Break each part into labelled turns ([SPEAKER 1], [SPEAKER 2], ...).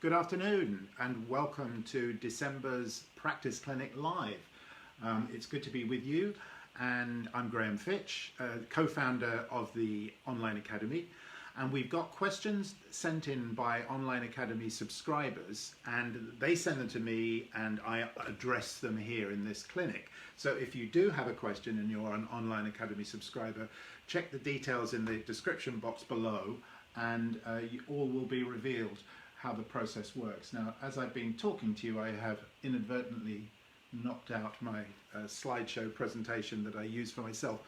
[SPEAKER 1] Good afternoon and welcome to December's Practice Clinic Live. It's good to be with you, and I'm Graham Fitch, co-founder of the Online Academy, and we've got questions sent in by Online Academy subscribers, and they send them to me and I address them here in this clinic. So if you do have a question and you're an Online Academy subscriber, check the details in the description box below and all will be revealed how the process works. Now, as I've been talking to you, I have inadvertently knocked out my slideshow presentation that I use for myself,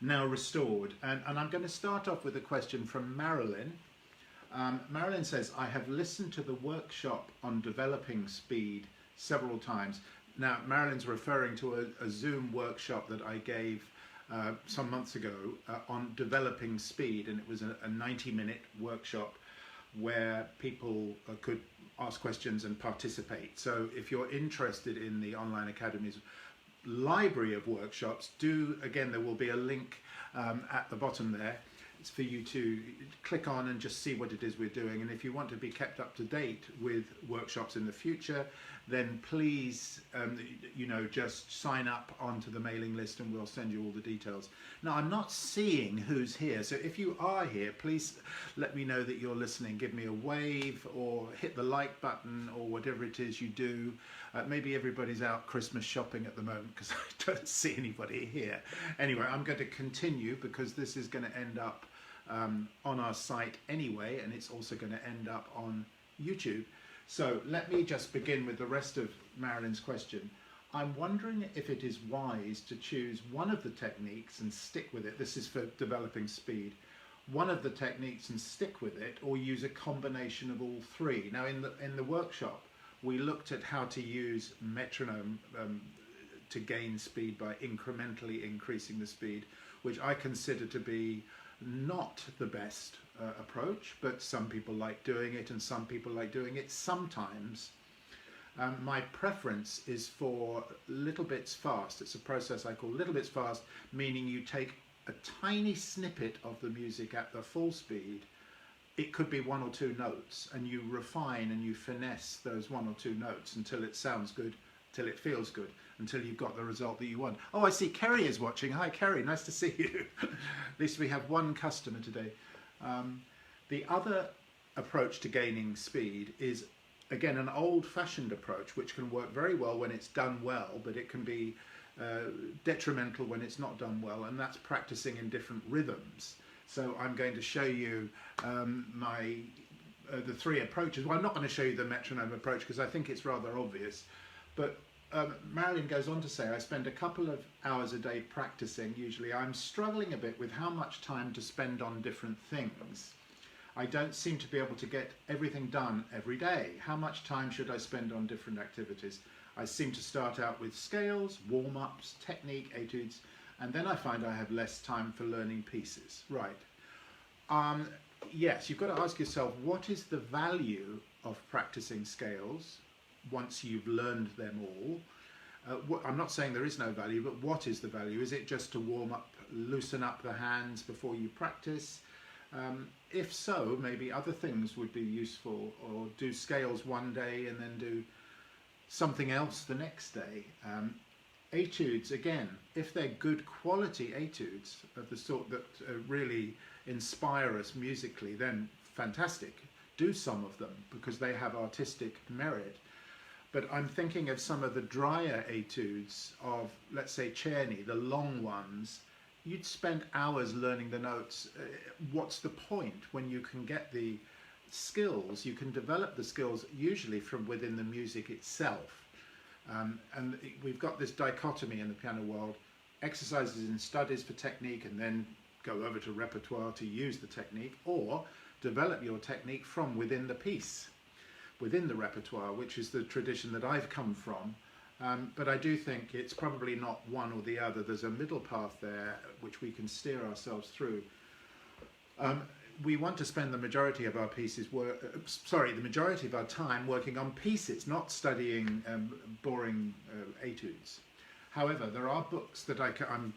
[SPEAKER 1] now restored. And I'm going to start off with a question from Marilyn. Marilyn says, I have listened to the workshop on developing speed several times. Now, Marilyn's referring to a Zoom workshop that I gave some months ago on developing speed, and it was a 90-minute workshop where people could ask questions and participate. So if you're interested in the Online Academy's library of workshops, again, there will be a link at the bottom there. It's for you to click on and just see what it is we're doing. And if you want to be kept up to date with workshops in the future, then please, just sign up onto the mailing list and we'll send you all the details. Now, I'm not seeing who's here, so if you are here, please let me know that you're listening. Give me a wave or hit the like button or whatever it is you do. Maybe everybody's out Christmas shopping at the moment because I don't see anybody here. Anyway, I'm going to continue because this is going to end up on our site anyway, and it's also going to end up on YouTube. So let me just begin with the rest of Marilyn's question. I'm wondering if it is wise to choose one of the techniques and stick with it. This is for developing speed. One of the techniques and stick with it, or use a combination of all three. Now, in the workshop, we looked at how to use metronome to gain speed by incrementally increasing the speed, which I consider to be not the best approach, but some people like doing it and some people like doing it sometimes. My preference is for little bits fast. It's a process I call little bits fast, meaning you take a tiny snippet of the music at the full speed. It could be one or two notes, and you refine and you finesse those one or two notes until it sounds good, till it feels good, until you've got the result that you want. Oh, I see Kerry is watching. Hi, Kerry, nice to see you. At least we have one customer today. The other approach to gaining speed is, again, an old-fashioned approach, which can work very well when it's done well, but it can be detrimental when it's not done well, and that's practicing in different rhythms. So I'm going to show you the three approaches. Well, I'm not going to show you the metronome approach because I think it's rather obvious, but Marilyn goes on to say, I spend a couple of hours a day practicing. Usually I'm struggling a bit with how much time to spend on different things. I don't seem to be able to get everything done every day. How much time should I spend on different activities? I seem to start out with scales, warm-ups, technique, etudes, and then I find I have less time for learning pieces. Right. Yes, you've got to ask yourself, what is the value of practicing scales once you've learned them all? I'm not saying there is no value, but what is the value? Is it just to warm up, loosen up the hands before you practice? If so, maybe other things would be useful, or do scales one day and then do something else the next day. Etudes, again, if they're good quality etudes of the sort that really inspire us musically, then fantastic. Do some of them because they have artistic merit. But I'm thinking of some of the drier etudes of, let's say, Czerny, the long ones. You'd spend hours learning the notes. What's the point when you can get the skills? You can develop the skills usually from within the music itself. And we've got this dichotomy in the piano world: exercises and studies for technique, and then go over to repertoire to use the technique, or develop your technique from within the piece, within the repertoire, which is the tradition that I've come from. But I do think it's probably not one or the other. There's a middle path there which we can steer ourselves through. We want to spend the majority of our the majority of our time working on pieces, not studying boring etudes. However, there are books that I'm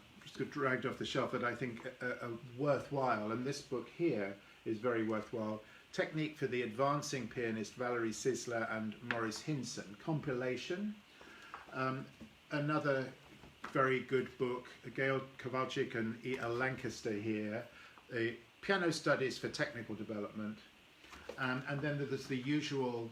[SPEAKER 1] dragged off the shelf that I think are worthwhile, and this book here is very worthwhile. Technique for the Advancing Pianist Valerie Sisler and Maurice Hinson, compilation. Another very good book, Gail Kowalczyk and E.L. Lancaster here, Piano Studies for Technical Development. And then there's the usual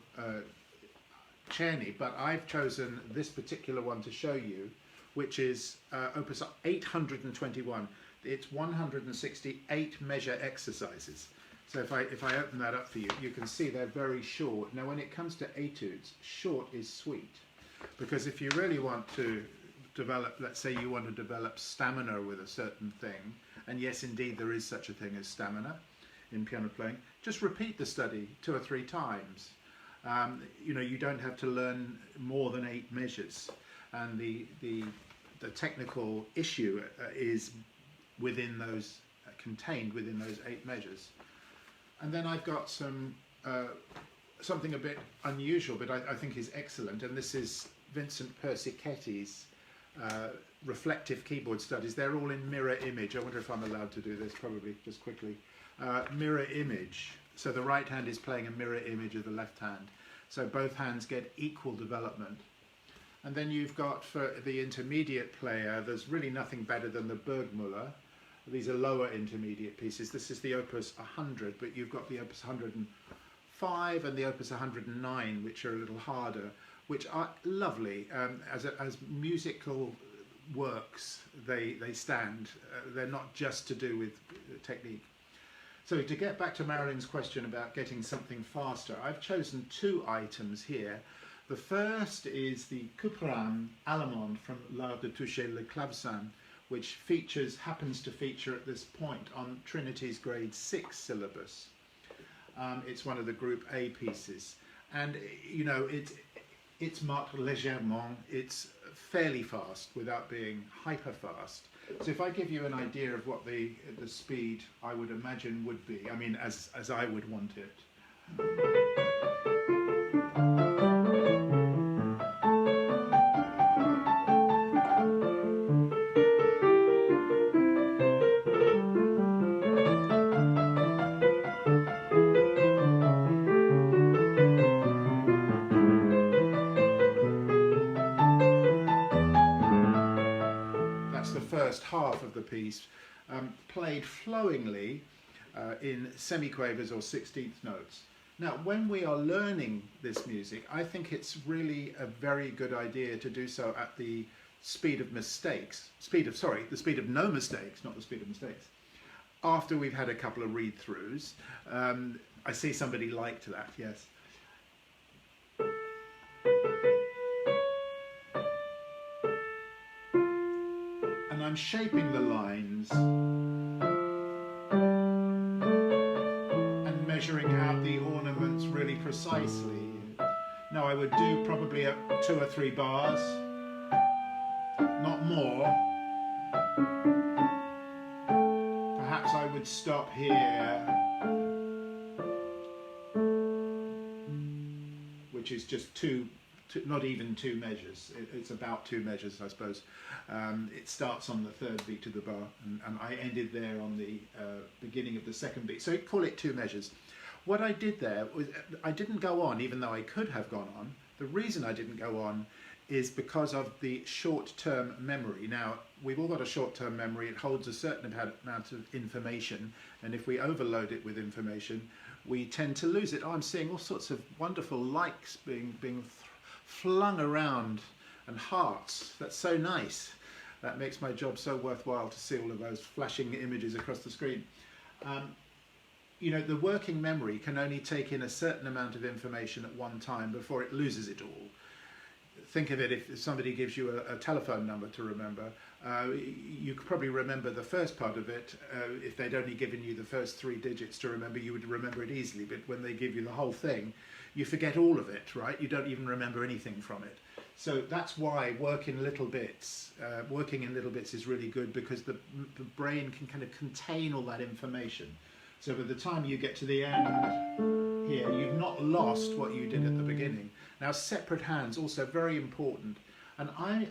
[SPEAKER 1] Czerny, but I've chosen this particular one to show you, which is Opus 821. It's 168 measure exercises. So if I open that up for you, you can see they're very short. Now when it comes to etudes, short is sweet. Because if you really want to develop, let's say you want to develop stamina with a certain thing, and yes indeed there is such a thing as stamina in piano playing, just repeat the study 2 or 3 times. You know, you don't have to learn more than 8 measures, and the technical issue is within those, contained within those 8 measures. And then I've got some something a bit unusual, but I think is excellent, and this is Vincent Persichetti's reflective keyboard studies. They're all in mirror image. I wonder if I'm allowed to do this, probably, just quickly. Mirror image. So the right hand is playing a mirror image of the left hand. So both hands get equal development. And then you've got, for the intermediate player, there's really nothing better than the Burgmüller. These are lower intermediate pieces. This is the Opus 100, but you've got the Opus 105 and the Opus 109, which are a little harder, which are lovely. As musical works, they stand. They're not just to do with technique. So to get back to Marilyn's question about getting something faster, I've chosen 2 items here. The first is the Couperin Allemande from L'Art de Toucher le Clavecin, which happens to feature at this point on Trinity's grade 6 syllabus. It's one of the group A pieces. And, you know, it's marked légèrement. It's fairly fast without being hyper fast. So if I give you an idea of what the speed I would imagine would be, I mean, as I would want it. First half of the piece, played flowingly in semiquavers or 16th notes. Now, when we are learning this music, I think it's really a very good idea to do so at the speed of mistakes, the speed of no mistakes, not the speed of mistakes. After we've had a couple of read-throughs, I see somebody liked that, yes. And I'm shaping the lines and measuring out the ornaments really precisely. Now I would do probably 2 or 3 bars, not more. Perhaps I would stop here, which is just not even 2 measures. It's about 2 measures, I suppose. It starts on the 3rd beat of the bar, and I ended there on the beginning of the 2nd beat. So call it 2 measures. What I did there was I didn't go on, even though I could have gone on. The reason I didn't go on is because of the short-term memory. Now, we've all got a short-term memory. It holds a certain amount of information, and if we overload it with information, we tend to lose it. Oh, I'm seeing all sorts of wonderful likes being flung around, and hearts. That's so nice. That makes my job so worthwhile to see all of those flashing images across the screen. You know, the working memory can only take in a certain amount of information at one time before it loses it all. Think of it, if somebody gives you a telephone number to remember, you could probably remember the first part of it. If they'd only given you the first 3 digits to remember, you would remember it easily. But when they give you the whole thing, you forget all of it, right? You don't even remember anything from it. So that's why working in little bits is really good, because the brain can kind of contain all that information. So by the time you get to the end here, you've not lost what you did at the beginning. Now, separate hands, also very important. And I'm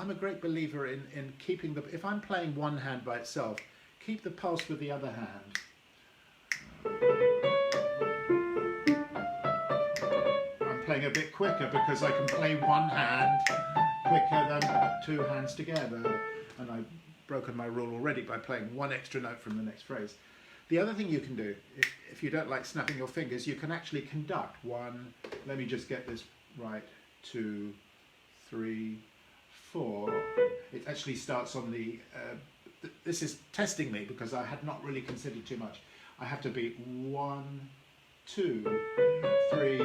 [SPEAKER 1] a great believer in keeping if I'm playing one hand by itself, keep the pulse with the other hand. playing a bit quicker because I can play one hand quicker than two hands together. And I've broken my rule already by playing one extra note from the next phrase. The other thing you can do, if you don't like snapping your fingers, you can actually conduct one, let me just get this right, 2, 3, 4. It actually starts on the, this is testing me because I had not really considered too much. I have to be 1, 2, 3,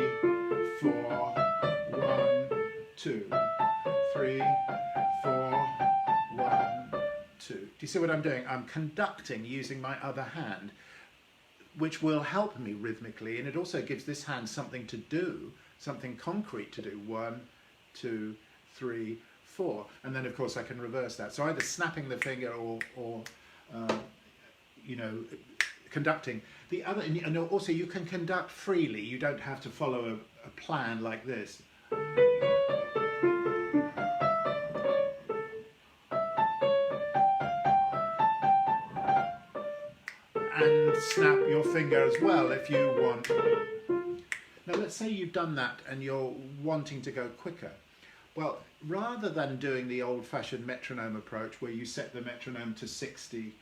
[SPEAKER 1] 4, 1, 2, 3, 4, 1, 2. Do you see what I'm doing? I'm conducting using my other hand, which will help me rhythmically, and it also gives this hand something to do, something concrete to do. 1, 2, 3, 4. And then of course I can reverse that. So either snapping the finger or you know, conducting. The other, and also you can conduct freely. You don't have to follow a plan like this. And snap your finger as well if you want. Now let's say you've done that and you're wanting to go quicker. Well, rather than doing the old-fashioned metronome approach where you set the metronome to 60,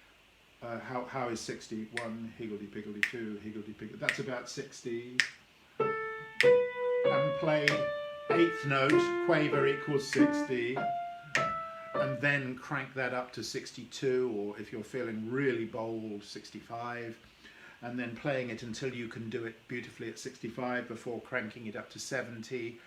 [SPEAKER 1] how is 60? 1 higgledy-piggledy, 2 higgledy-piggledy, that's about 60. And play 8th note, quaver equals 60. And then crank that up to 62, or if you're feeling really bold, 65. And then playing it until you can do it beautifully at 65 before cranking it up to 70.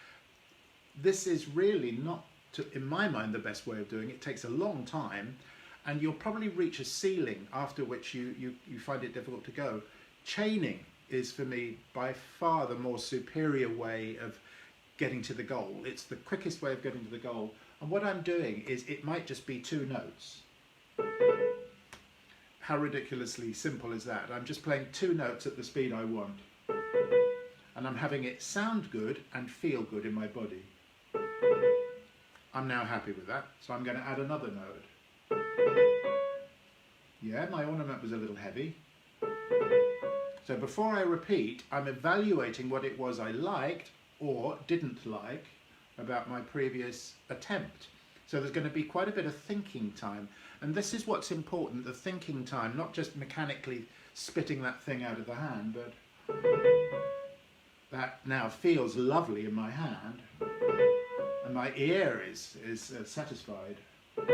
[SPEAKER 1] This is really not, in my mind, the best way of doing it. It takes a long time, and you'll probably reach a ceiling after which you find it difficult to go. Chaining is, for me, by far the more superior way of getting to the goal. It's the quickest way of getting to the goal. And what I'm doing is, it might just be 2 notes. How ridiculously simple is that? I'm just playing 2 notes at the speed I want. And I'm having it sound good and feel good in my body. I'm now happy with that, so I'm going to add another note. Yeah, my ornament was a little heavy. So before I repeat, I'm evaluating what it was I liked or didn't like about my previous attempt. So there's going to be quite a bit of thinking time. And this is what's important, the thinking time, not just mechanically spitting that thing out of the hand, but that now feels lovely in my hand. And my ear is satisfied. I'm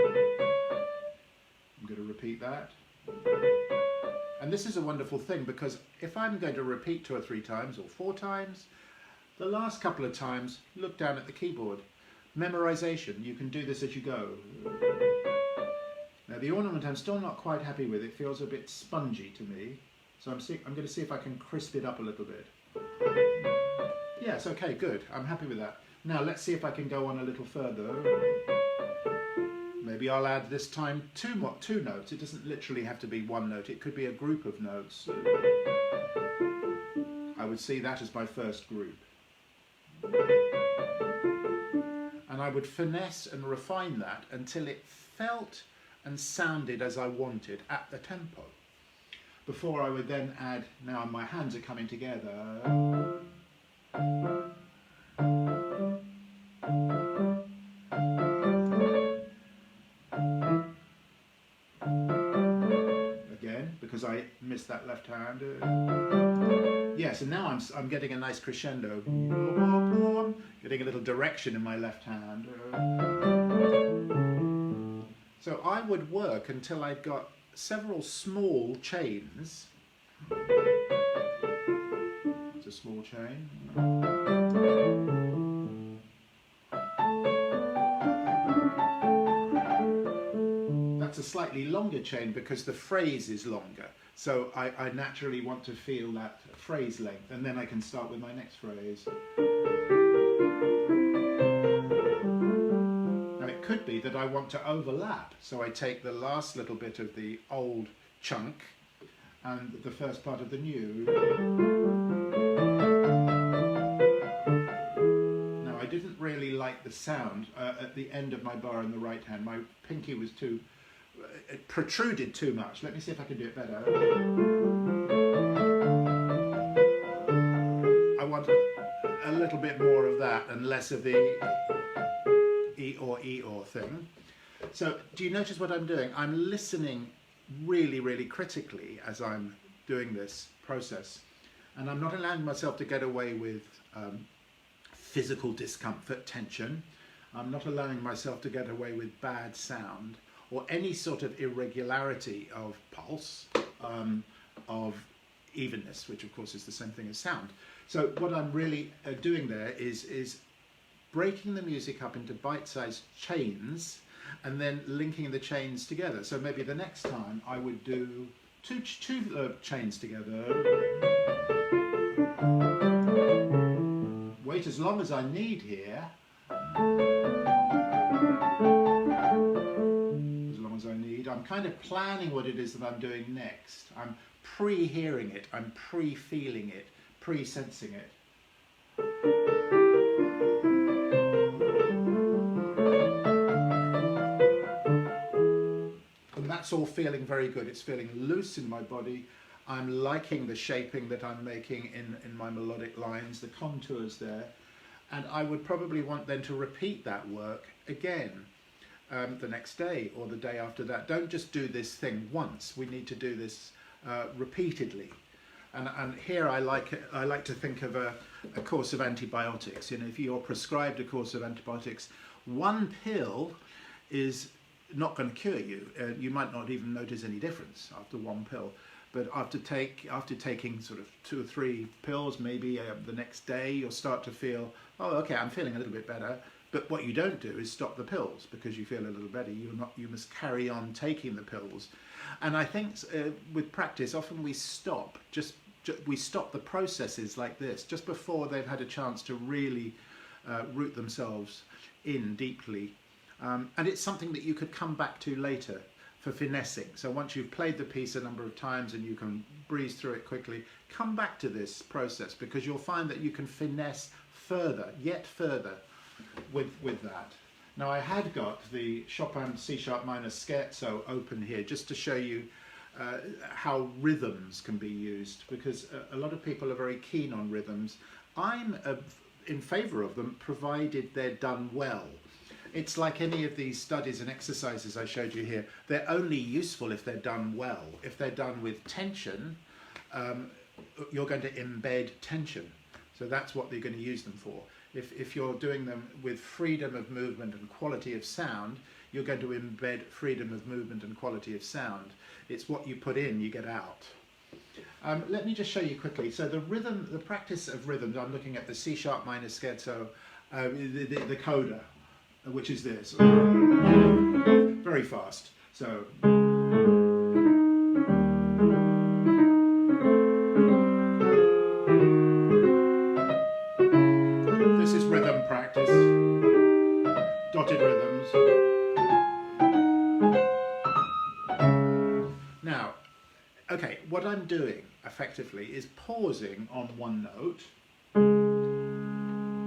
[SPEAKER 1] going to repeat that. And this is a wonderful thing, because if I'm going to repeat 2 or 3 times or 4 times, the last couple of times, look down at the keyboard. Memorization, you can do this as you go. Now the ornament I'm still not quite happy with. It feels a bit spongy to me. So I'm going to see if I can crisp it up a little bit. Yes, okay, good. I'm happy with that. Now let's see if I can go on a little further. Maybe I'll add this time 2 notes. It doesn't literally have to be 1 note. It could be a group of notes. I would see that as my first group. And I would finesse and refine that until it felt and sounded as I wanted at the tempo. Before I would then add, now my hands are coming together. Again, because I missed that left hand. Yes, and now I'm getting a nice crescendo. Getting a little direction in my left hand. So I would work until I'd got several small chains. It's a small chain. That's a slightly longer chain because the phrase is longer. So I naturally want to feel that phrase length, and then I can start with my next phrase. Now it could be that I want to overlap, so I take the last little bit of the old chunk and the first part of the new. Now I didn't really like the sound at the end of my bar in the right hand. My pinky was too... it protruded too much. Let me see if I can do it better. I want a little bit more of that and less of the E or thing. So do you notice what I'm doing? I'm listening really, really critically as I'm doing this process. And I'm not allowing myself to get away with physical discomfort, tension. I'm not allowing myself to get away with bad sound or any sort of irregularity of pulse, of evenness, which of course is the same thing as sound. So what I'm really doing there is breaking the music up into bite-sized chains and then linking the chains together. So maybe the next time I would do two chains together. Wait as long as I need here. As long as I need. I'm kind of planning what it is that I'm doing next. I'm pre-hearing it, I'm pre-feeling it, pre-sensing it. And that's all feeling very good. It's feeling loose in my body. I'm liking the shaping that I'm making in my melodic lines, the contours there. And I would probably want then to repeat that work again the next day or the day after that. Don't just do this thing once. We need to do this repeatedly. And here I like to think of a course of antibiotics. You know, if you're prescribed a course of antibiotics, one pill is not going to cure you. You might not even notice any difference after one pill. But after taking sort of 2 or 3 pills, maybe the next day, you'll start to feel, oh, okay, I'm feeling a little bit better. But what you don't do is stop the pills because you feel a little better. You must carry on taking the pills. And I think with practice, often we stop. We stop the processes like this just before they've had a chance to really root themselves in deeply. And it's something that you could come back to later for finessing. So once you've played the piece a number of times and you can breeze through it quickly, come back to this process because you'll find that you can finesse further, yet further with that. Now I had got the Chopin C-sharp minor scherzo open here just to show you how rhythms can be used, because a lot of people are very keen on rhythms. I'm in favour of them provided they're done well. It's like any of these studies and exercises I showed you here. They're only useful if they're done well. If they're done with tension, you're going to embed tension. So that's what you're going to use them for. If you're doing them with freedom of movement and quality of sound, you're going to embed freedom of movement and quality of sound. It's what you put in, you get out. Let me just show you quickly. So the rhythm, the practice of rhythms, I'm looking at the C-sharp minor scherzo, the coda, which is this. Very fast. So this is rhythm practice. Dotted rhythms. Now, okay, what I'm doing effectively is pausing on one note.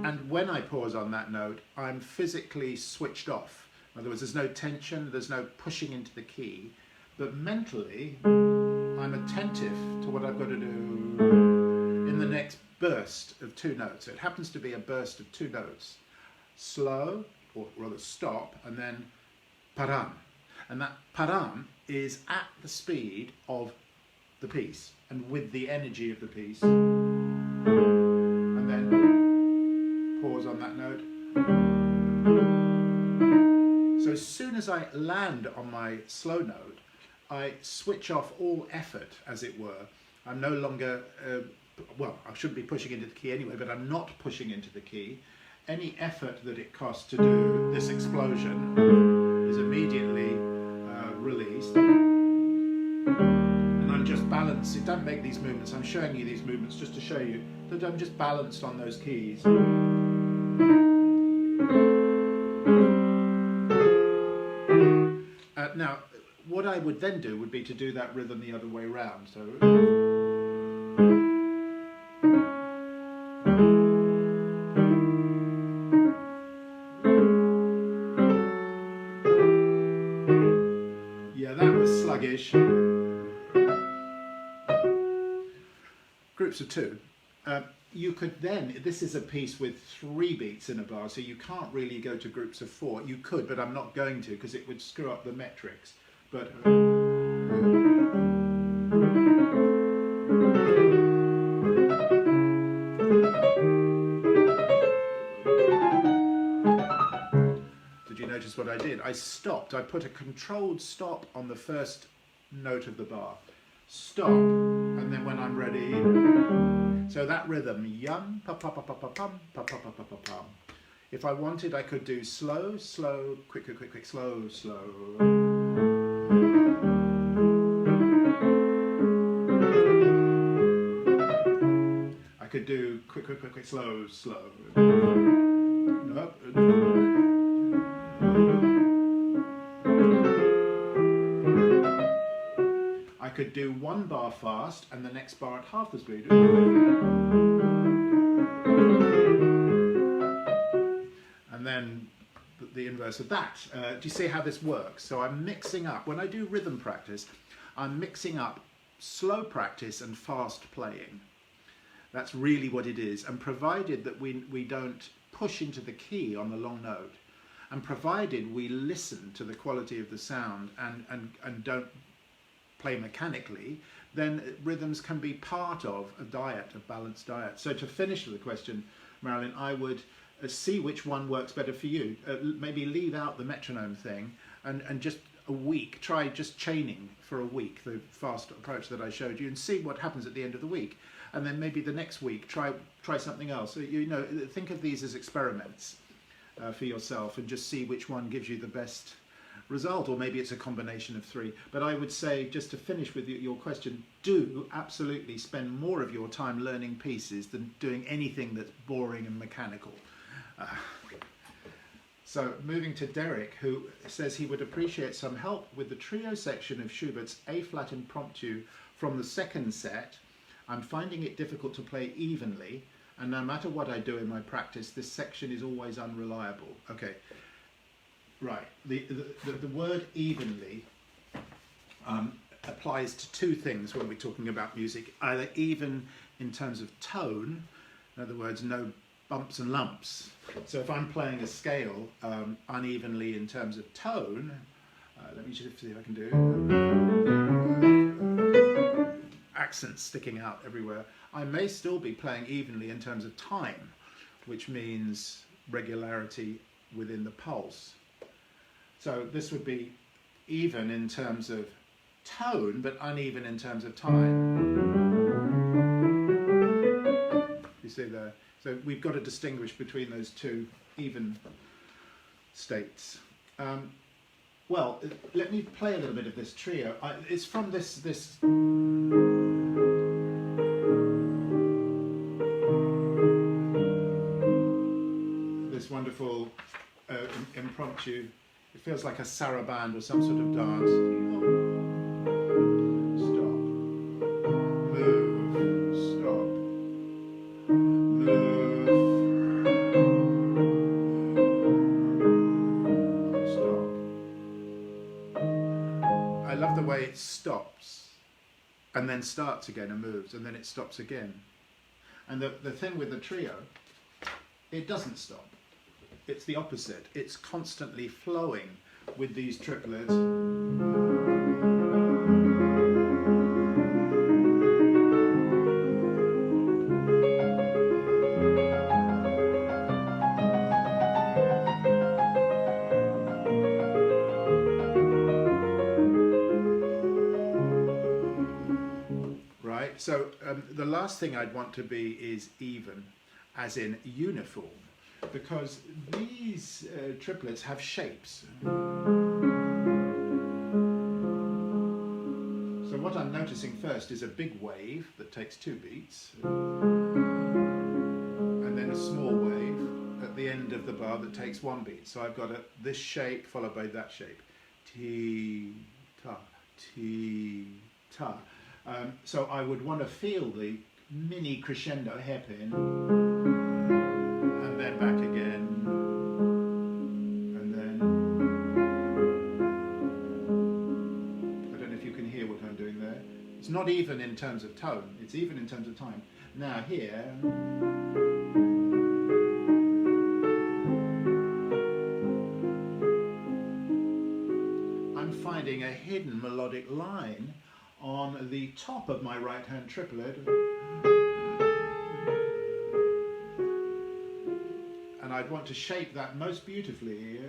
[SPEAKER 1] And when I pause on that note, I'm physically switched off. In other words, there's no tension, there's no pushing into the key, but mentally, I'm attentive to what I've got to do in the next burst of 2 notes. So it happens to be a burst of 2 notes. Slow, or rather stop, and then param. And that param is at the speed of the piece, and with the energy of the piece. And then pause on that note. So as soon as I land on my slow note, I switch off all effort, as it were. I'm no longer, well, I shouldn't be pushing into the key anyway, but I'm not pushing into the key. Any effort that it costs to do this explosion is immediately released. And I'm just balanced. Don't make these movements. I'm showing you these movements just to show you that I'm just balanced on those keys. Now, what I would then do would be to do that rhythm the other way around. So, yeah, that was sluggish. Groups of 2. you could then, this is a piece with 3 beats in a bar, so you can't really go to groups of 4. You could, but I'm not going to because it would screw up the metrics. But did you notice what I did? I stopped. I put a controlled stop on the first note of the bar. Stop, and then when I'm ready, so that rhythm, yum, pa pa pa pa pa pum, pa pa pa pa pa pum. If I wanted, I could do slow, slow, quick, quick, quick, quick, slow, slow. I could do quick, quick, quick, quick, slow, slow. Nope. I could do 1 bar fast and the next bar at half the speed. And then the inverse of that. Do you see how this works? So I'm mixing up, when I do rhythm practice, I'm mixing up slow practice and fast playing. That's really what it is. And provided that we don't push into the key on the long note, and provided we listen to the quality of the sound and don't play mechanically, then rhythms can be part of a diet, a balanced diet. So to finish the question, Marilyn, I would see which one works better for you. Maybe leave out the metronome thing and just a week, try just chaining for a week, the fast approach that I showed you, and see what happens at the end of the week. And then maybe the next week, try something else. You know, think of these as experiments for yourself and just see which one gives you the best result, or maybe it's a combination of 3. But I would say, just to finish with your question, do absolutely spend more of your time learning pieces than doing anything that's boring and mechanical. So moving to Derek, who says he would appreciate some help with the trio section of Schubert's A-flat Impromptu from the 2nd set. I'm finding it difficult to play evenly, and no matter what I do in my practice, this section is always unreliable. Okay. Right, the word evenly applies to 2 things when we're talking about music, either even in terms of tone, in other words, no bumps and lumps. So if I'm playing a scale unevenly in terms of tone, let me just see if I can do accents sticking out everywhere. I may still be playing evenly in terms of time, which means regularity within the pulse. So this would be even in terms of tone, but uneven in terms of time. You see there? So we've got to distinguish between those 2 even states. Well, let me play a little bit of this trio. It's from this wonderful impromptu. It feels like a saraband or some sort of dance. Stop. Move. Stop. Move. Stop. I love the way it stops and then starts again and moves, and then it stops again. And the thing with the trio, it doesn't stop. It's the opposite. It's constantly flowing with these triplets. Right? So the last thing I'd want to be is even, as in uniform. Because these triplets have shapes. So what I'm noticing first is a big wave that takes 2 beats, and then a small wave at the end of the bar that takes 1 beat. So I've got this shape followed by that shape. Ti, ta, ti, ta. So I would want to feel the mini crescendo hairpin, and then back again, and then, I don't know if you can hear what I'm doing there. It's not even in terms of tone, it's even in terms of time. Now here, I'm finding a hidden melodic line on the top of my right hand triplet. And I'd want to shape that most beautifully.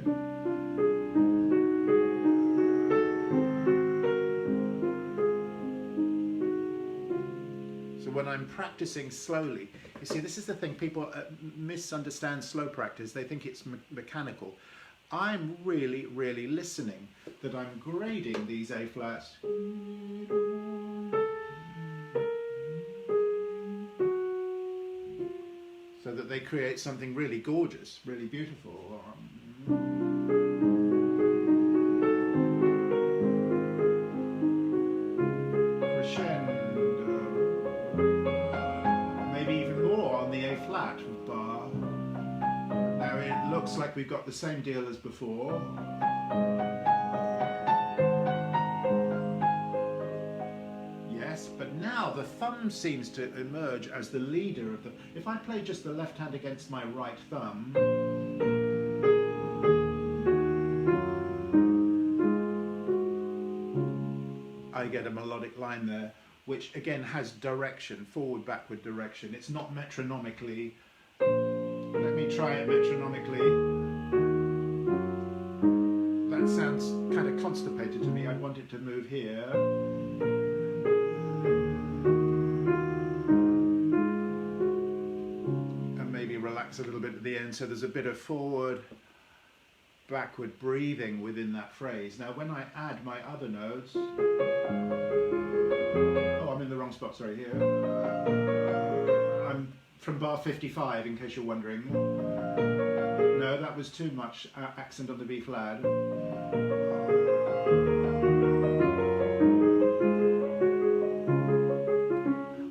[SPEAKER 1] So when I'm practicing slowly, you see, this is the thing, people misunderstand slow practice. They think it's mechanical. I'm really, really listening, that I'm grading these A flats. So that they create something really gorgeous, really beautiful. Crescendo. Maybe even more on the A flat bar. Now it looks like we've got the same deal as before. Yes, but now the thumb seems to emerge as the leader of the... If I play just the left hand against my right thumb, I get a melodic line there, which again has direction, forward, backward direction. It's not metronomically. Let me try it metronomically. That sounds kind of constipated to me. I want it to move here. And maybe relax a little bit at the end, so there's a bit of forward, backward breathing within that phrase. Now when I add my other notes... Oh, I'm in the wrong spot, sorry, here. I'm from bar 55, in case you're wondering. No, that was too much accent on the B flat.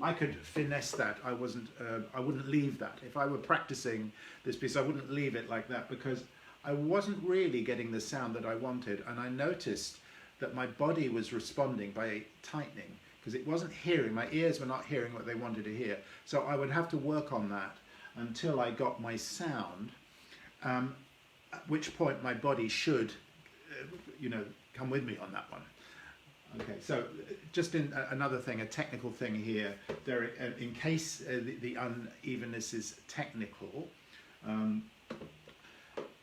[SPEAKER 1] I could finesse that. I wouldn't leave that. If I were practicing this piece, I wouldn't leave it like that, because I wasn't really getting the sound that I wanted, and I noticed that my body was responding by tightening, because it wasn't hearing, my ears were not hearing what they wanted to hear. So I would have to work on that until I got my sound, at which point my body should, come with me on that one. Okay, so just another thing, a technical thing here, there, in case the unevenness is technical,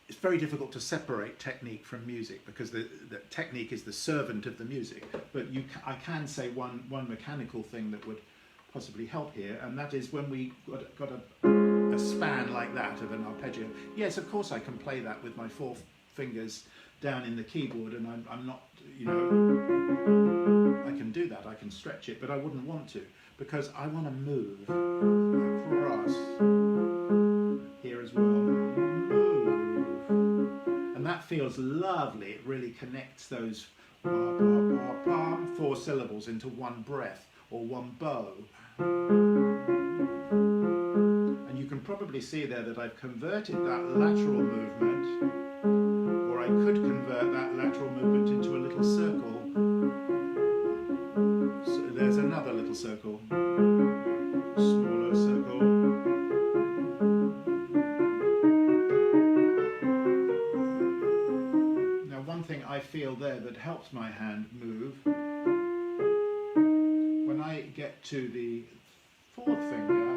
[SPEAKER 1] it's very difficult to separate technique from music, because the technique is the servant of the music. But I can say one mechanical thing that would possibly help here, and that is when we got a span like that of an arpeggio. Yes, of course I can play that with my 4 fingers down in the keyboard, and I'm not, I can do that, I can stretch it, but I wouldn't want to, because I want to move across here as well. And that feels lovely. It really connects those 4 syllables into one breath or one bow. And you can probably see there that I've converted that lateral movement, or I could convert that lateral movement into a little circle. So there's another little circle, smaller circle. I feel there that helps my hand move. When I get to the 4th finger,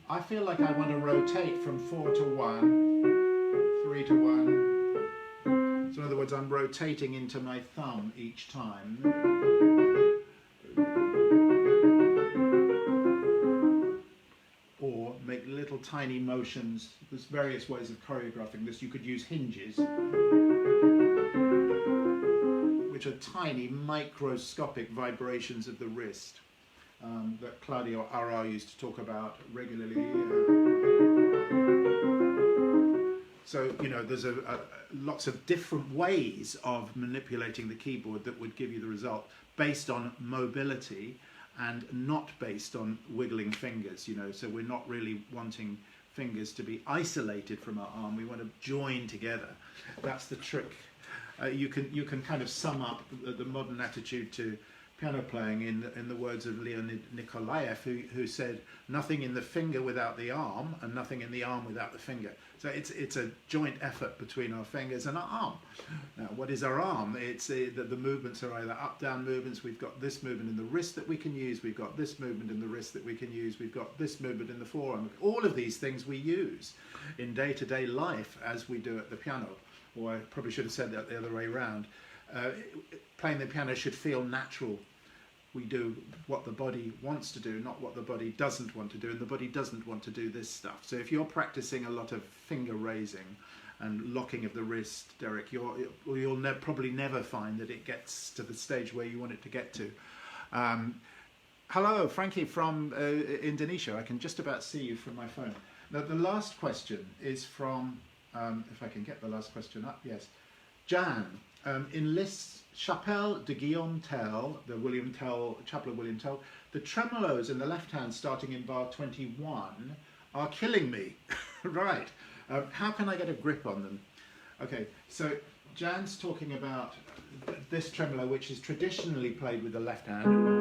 [SPEAKER 1] I feel like I want to rotate from 4 to 1, 3 to 1. So in other words, I'm rotating into my thumb each time. Or make little tiny motions. There's various ways of choreographing this. You could use hinges, which are tiny microscopic vibrations of the wrist that Claudio Arrau used to talk about regularly. So, there's lots of different ways of manipulating the keyboard that would give you the result based on mobility and not based on wiggling fingers, so we're not really wanting fingers to be isolated from our arm. We want to join together. That's the trick. You can kind of sum up the modern attitude to piano playing in the words of Leonid Nikolaev, who said, "Nothing in the finger without the arm, and nothing in the arm without the finger." So it's a joint effort between our fingers and our arm. Now, what is our arm? It's the movements are either up-down movements. We've got this movement in the wrist that we can use. We've got this movement in the wrist that we can use. We've got this movement in the forearm. All of these things we use in day-to-day life as we do at the piano. Or I probably should have said that the other way around. Playing the piano should feel natural. We do what the body wants to do, not what the body doesn't want to do, and the body doesn't want to do this stuff. So if you're practicing a lot of finger raising and locking of the wrist, Derek, you'll probably never find that it gets to the stage where you want it to get to. Hello, Frankie from Indonesia. I can just about see you from my phone. Now, the last question is from, if I can get the last question up, yes, Jan. In Liszt's Chapelle de Guillaume Tell, the Chapelle of William Tell, the tremolos in the left hand starting in bar 21 are killing me. Right. How can I get a grip on them? Okay, so Jan's talking about this tremolo, which is traditionally played with the left hand.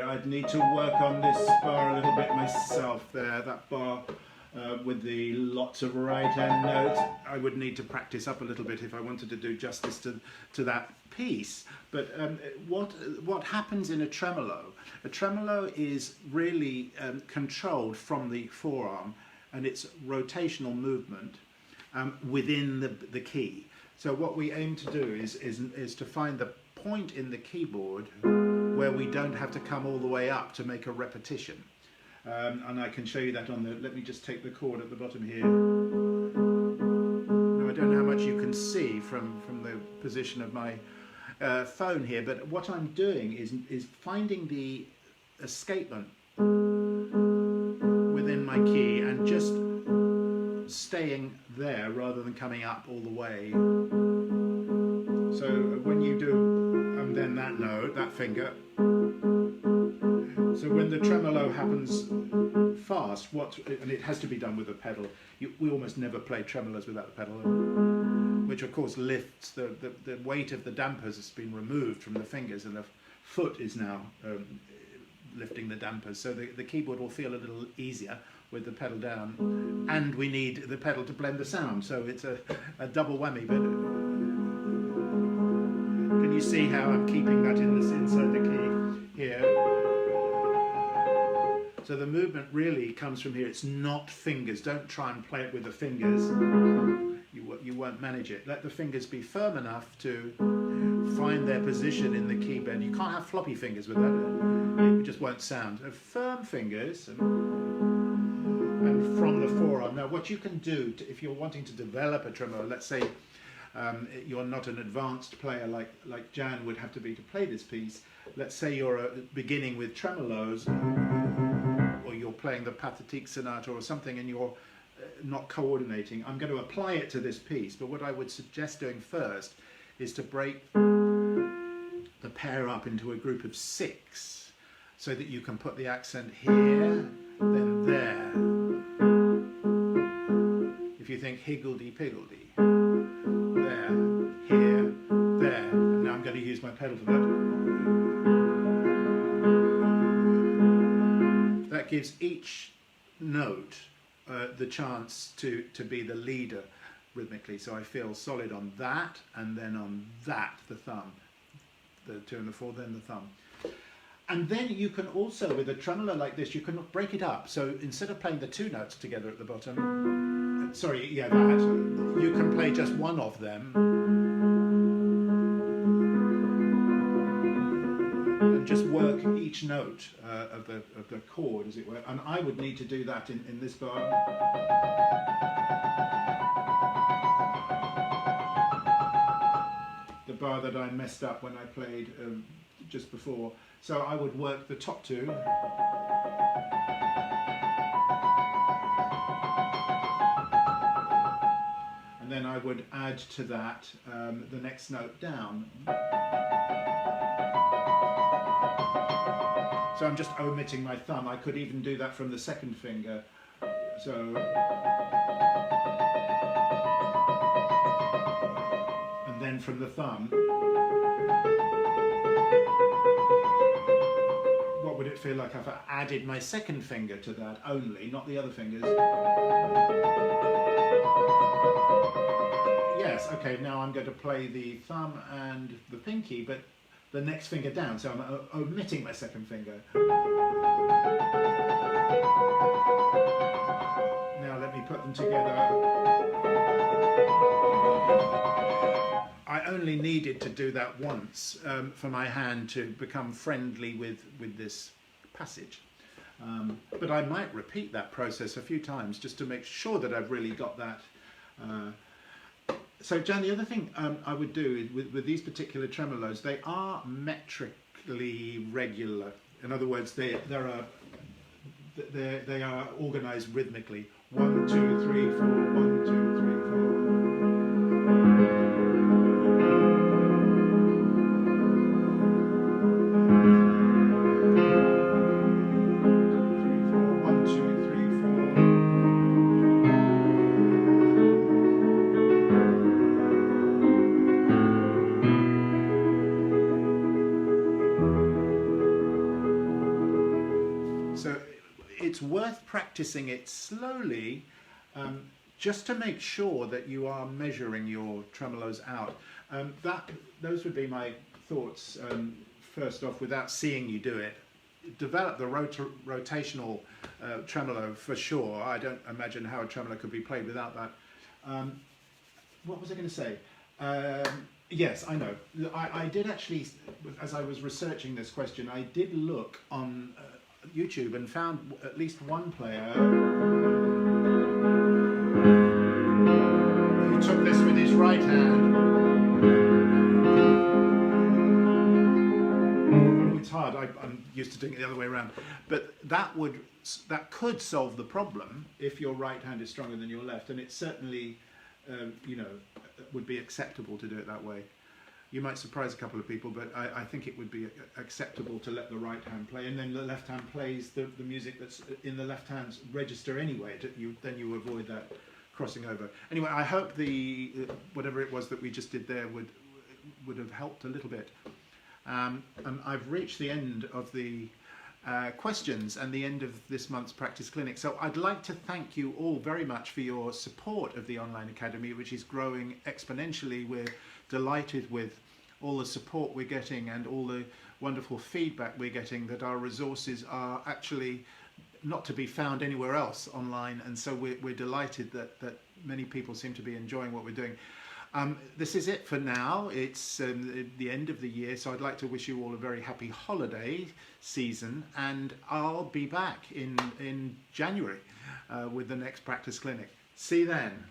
[SPEAKER 1] I'd need to work on this bar a little bit myself there, that bar with the lots of right hand notes. I would need to practice up a little bit if I wanted to do justice to that piece. But what happens in a tremolo? A tremolo is really controlled from the forearm and its rotational movement within the key. So what we aim to do is to find the point in the keyboard where we don't have to come all the way up to make a repetition. And I can show you that on the, let me just take the chord at the bottom here. Now, I don't know how much you can see from the position of my phone here, but what I'm doing is finding the escapement within my key and just staying there rather than coming up all the way. So when you do, and then that note, that finger. So when the tremolo happens fast, and it has to be done with a pedal. We almost never play tremolos without the pedal, which of course lifts the weight of the dampers has been removed from the fingers, and the foot is now lifting the dampers. So the keyboard will feel a little easier with the pedal down, and we need the pedal to blend the sound. So it's a double whammy. But can you see how I'm keeping that inside the key here? So the movement really comes from here. It's not fingers. Don't try and play it with the fingers. You won't manage it. Let the fingers be firm enough to find their position in the key bend. You can't have floppy fingers with that. It just won't sound. Firm fingers and from the forearm. Now what you can do if you're wanting to develop a tremolo, let's say you're not an advanced player like Jan would have to be to play this piece. Let's say you're beginning with tremolos, or you're playing the Pathétique Sonata or something, and you're not coordinating. I'm going to apply it to this piece, but what I would suggest doing first is to break the pair up into a group of 6, so that you can put the accent here, then there. If you think higgledy-piggledy. There, here, there. And now I'm going to use my pedal for that. That gives each note the chance to be the leader rhythmically. So I feel solid on that, and then on that, the thumb. The 2 and the 4, then the thumb. And then you can also, with a tremolo like this, you can break it up. So instead of playing the 2 notes together at the bottom, you can play just one of them and just work each each note of the chord, as it were, and I would need to do that in this bar. The bar that I messed up when I played just before. So I would work the top two. And then I would add to that the next note down. So I'm just omitting my thumb. I could even do that from the second finger. So, and then from the thumb, what would it feel like if I added my second finger to that only, not the other fingers? Yes, okay, now I'm going to play the thumb and the pinky, but the next finger down, so I'm omitting my second finger. Now let me put them together. I only needed to do that once for my hand to become friendly with this passage. But I might repeat that process a few times just to make sure that I've really got that. So Jan, the other thing I would do with these particular tremolos, they are metrically regular. In other words, they are organised rhythmically. 1, 2, 3, 4. 1, 2, 3, 4. So it's worth practicing it slowly, just to make sure that you are measuring your tremolos out. Those would be my thoughts. First off, without seeing you do it, develop the rotational tremolo for sure. I don't imagine how a tremolo could be played without that. What was I going to say? Yes, I know. I did actually, as I was researching this question, I did look on YouTube and found at least one player who took this with his right hand. It's hard, I'm used to doing it the other way around, but that could solve the problem if your right hand is stronger than your left, and it certainly would be acceptable to do it that way. You might surprise a couple of people, but I think it would be acceptable to let the right hand play, and then the left hand plays the music that's in the left hand's register anyway. Then you avoid that crossing over. Anyway, I hope the whatever it was that we just did there would have helped a little bit. And I've reached the end of the questions and the end of this month's practice clinic. So I'd like to thank you all very much for your support of the online academy, which is growing exponentially. We're delighted with all the support we're getting and all the wonderful feedback we're getting that our resources are actually not to be found anywhere else online, and so we're delighted that many people seem to be enjoying what we're doing. This is it for now. It's the end of the year, so I'd like to wish you all a very happy holiday season, and I'll be back in January with the next practice clinic. See you then.